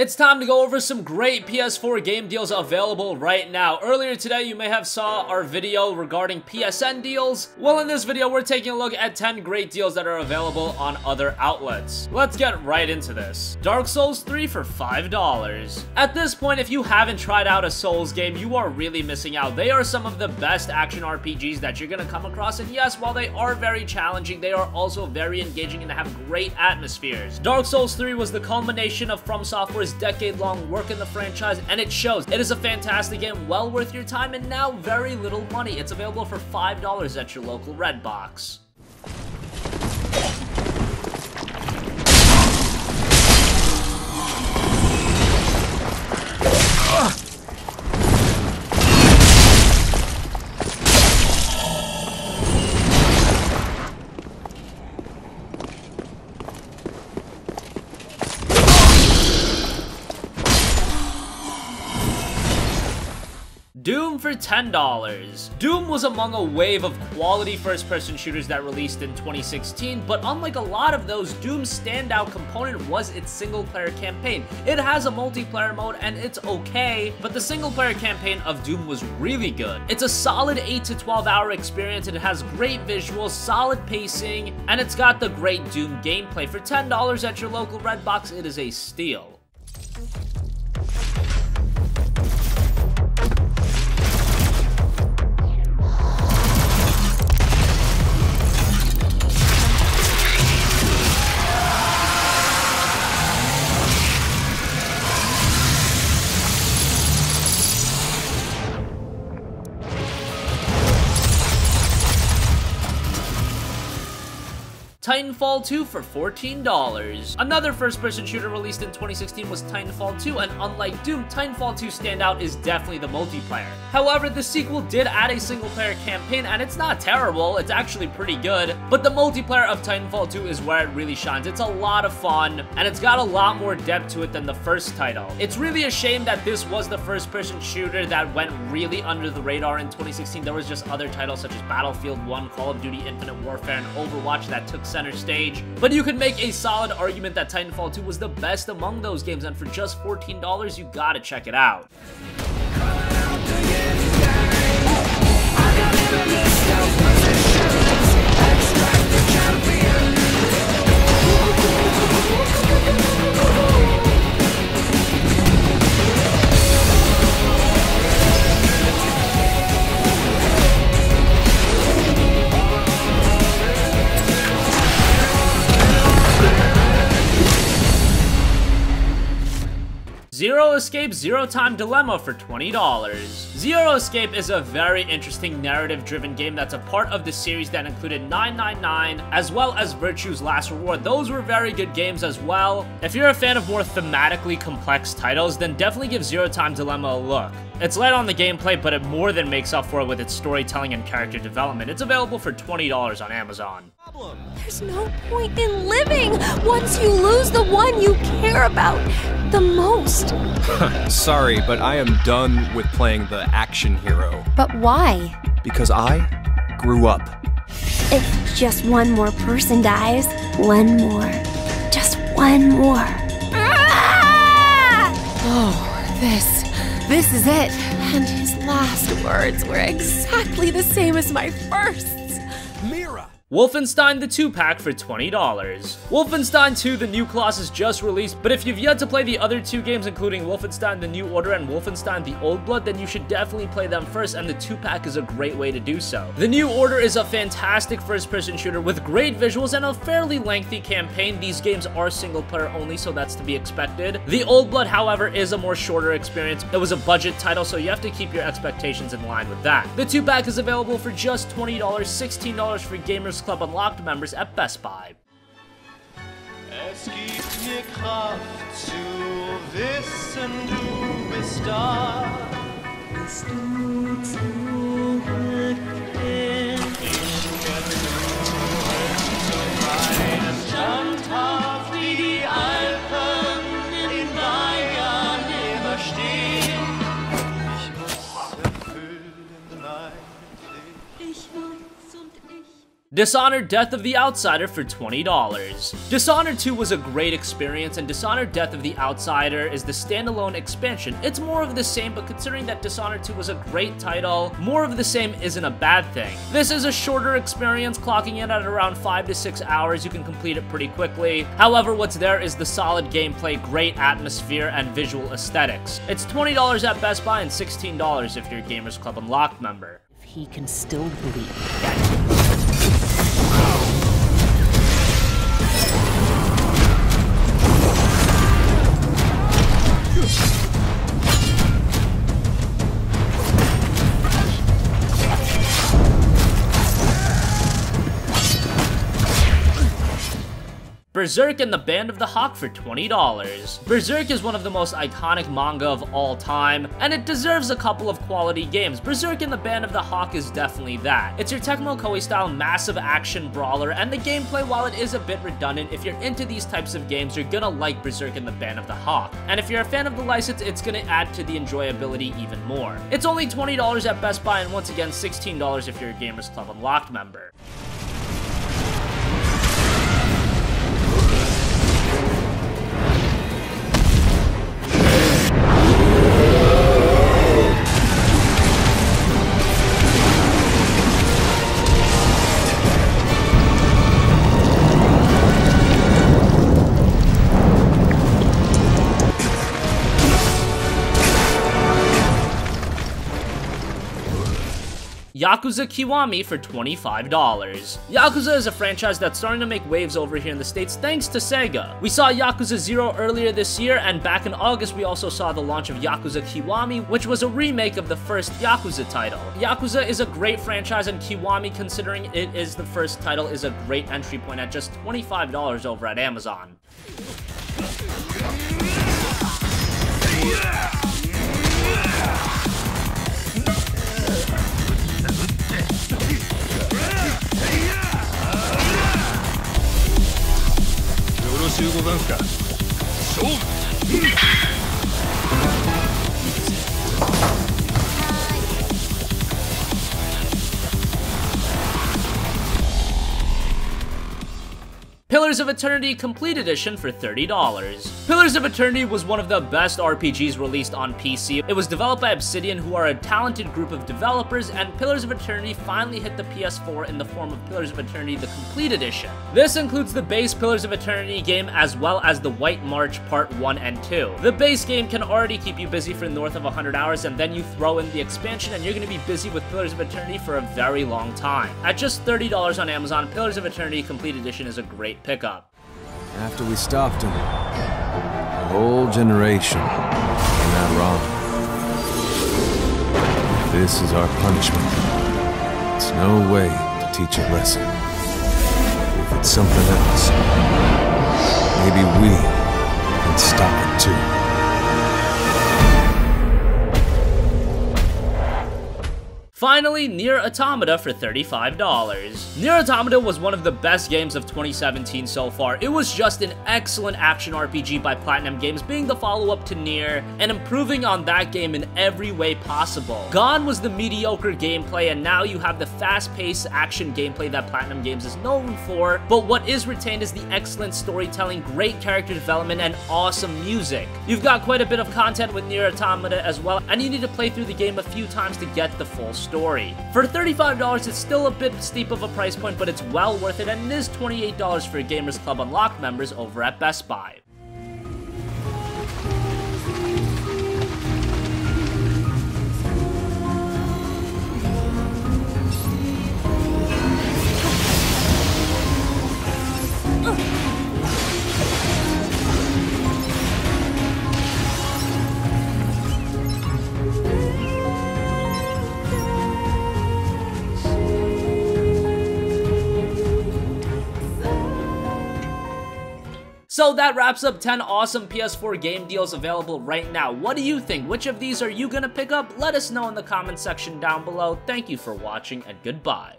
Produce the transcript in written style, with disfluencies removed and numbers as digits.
It's time to go over some great PS4 game deals available right now. Earlier today, you may have saw our video regarding PSN deals. Well, in this video, we're taking a look at 10 great deals that are available on other outlets. Let's get right into this. Dark Souls 3 for $5. At this point, if you haven't tried out a Souls game, you are really missing out. They are some of the best action RPGs that you're gonna come across, and yes, while they are very challenging, they are also very engaging and have great atmospheres. Dark Souls 3 was the culmination of From Software's decade-long work in the franchise, and it shows. It is a fantastic game, well worth your time, and now very little money. It's available for $5 at your local Redbox. Doom for $10. Doom was among a wave of quality first-person shooters that released in 2016, but unlike a lot of those, Doom's standout component was its single-player campaign. It has a multiplayer mode, and it's okay, but the single-player campaign of Doom was really good. It's a solid 8 to 12 hour experience, and it has great visuals, solid pacing, and it's got the great Doom gameplay. For $10 at your local Redbox, it is a steal. Titanfall 2 for $14. Another first-person shooter released in 2016 was Titanfall 2, and unlike Doom, Titanfall 2's standout is definitely the multiplayer. However, the sequel did add a single-player campaign, and it's not terrible, it's actually pretty good, but the multiplayer of Titanfall 2 is where it really shines. It's a lot of fun, and it's got a lot more depth to it than the first title. It's really a shame that this was the first-person shooter that went really under the radar in 2016. There was just other titles such as Battlefield 1, Call of Duty Infinite Warfare, and Overwatch that took center stage, but you could make a solid argument that Titanfall 2 was the best among those games, and for just $14, you gotta check it out. Zero Escape Zero Time Dilemma for $20. Zero Escape is a very interesting narrative-driven game that's a part of the series that included 999 as well as Virtue's Last Reward. Those were very good games as well. If you're a fan of more thematically complex titles, then definitely give Zero Time Dilemma a look. It's light on the gameplay, but it more than makes up for it with its storytelling and character development. It's available for $20 on Amazon. There's no point in living once you lose the one you care about the most. Sorry, but I am done with playing the action hero. But why? Because I grew up. If just one more person dies, one more. Just one more. Ah! Oh, this is it. And his last words were exactly the same as my first. Mira! Wolfenstein the 2-pack for $20. Wolfenstein 2 The New Colossus just released, but if you've yet to play the other two games, including Wolfenstein The New Order and Wolfenstein The Old Blood, then you should definitely play them first, and the 2-pack is a great way to do so. The New Order is a fantastic first-person shooter with great visuals and a fairly lengthy campaign. These games are single-player only, so that's to be expected. The Old Blood, however, is a more shorter experience. It was a budget title, so you have to keep your expectations in line with that. The 2-pack is available for just $20, $16 for Gamers Club Unlocked members at Best Buy. Es gibt mir Kraft zu wissen, du bist da. Bist du zurückgekehrt? Ich werde zu meinem standhaft wie die Alpen in Bayern überstehen. Ich muss erfüllen meine Pflicht. Ich weiß und ich Dishonored Death of the Outsider for $20. Dishonored 2 was a great experience, and Dishonored Death of the Outsider is the standalone expansion. It's more of the same, but considering that Dishonored 2 was a great title, more of the same isn't a bad thing. This is a shorter experience, clocking in at around 5 to 6 hours. You can complete it pretty quickly. However, what's there is the solid gameplay, great atmosphere, and visual aesthetics. It's $20 at Best Buy and $16 if you're a Gamers Club Unlocked member. If he can still believe. Berserk and the Band of the Hawk for $20. Berserk is one of the most iconic manga of all time, and it deserves a couple of quality games. Berserk and the Band of the Hawk is definitely that. It's your Tecmo Koei style massive action brawler, and the gameplay, while it is a bit redundant, if you're into these types of games, you're gonna like Berserk and the Band of the Hawk. And if you're a fan of the license, it's gonna add to the enjoyability even more. It's only $20 at Best Buy, and once again, $16 if you're a Gamers Club Unlocked member. Yakuza Kiwami for $25. Yakuza is a franchise that's starting to make waves over here in the States thanks to Sega. We saw Yakuza 0 earlier this year, and back in August we also saw the launch of Yakuza Kiwami, which was a remake of the first Yakuza title. Yakuza is a great franchise, and Kiwami, considering it is the first title, is a great entry point at just $25 over at Amazon. Pillars of Eternity Complete Edition for $30. Pillars of Eternity was one of the best RPGs released on PC. It was developed by Obsidian, who are a talented group of developers, and Pillars of Eternity finally hit the PS4 in the form of Pillars of Eternity The Complete Edition. This includes the base Pillars of Eternity game as well as the White March Part 1 and 2. The base game can already keep you busy for north of 100 hours, and then you throw in the expansion and you're going to be busy with Pillars of Eternity for a very long time. At just $30 on Amazon, Pillars of Eternity Complete Edition is a great pickup. After we stopped him, a whole generation came out wrong. This is our punishment. It's no way to teach a lesson. If it's something else, maybe we can stop it too. Finally, Nier Automata for $35. Nier Automata was one of the best games of 2017 so far. It was just an excellent action RPG by Platinum Games, being the follow-up to Nier, and improving on that game in every way possible. Gone was the mediocre gameplay, and now you have the fast-paced action gameplay that Platinum Games is known for, but what is retained is the excellent storytelling, great character development, and awesome music. You've got quite a bit of content with Nier Automata as well, and you need to play through the game a few times to get the full story. For $35, it's still a bit steep of a price point, but it's well worth it, and it is $28 for Gamers Club Unlocked members over at Best Buy. So that wraps up 10 awesome PS4 game deals available right now. What do you think? Which of these are you gonna pick up? Let us know in the comment section down below. Thank you for watching, and goodbye.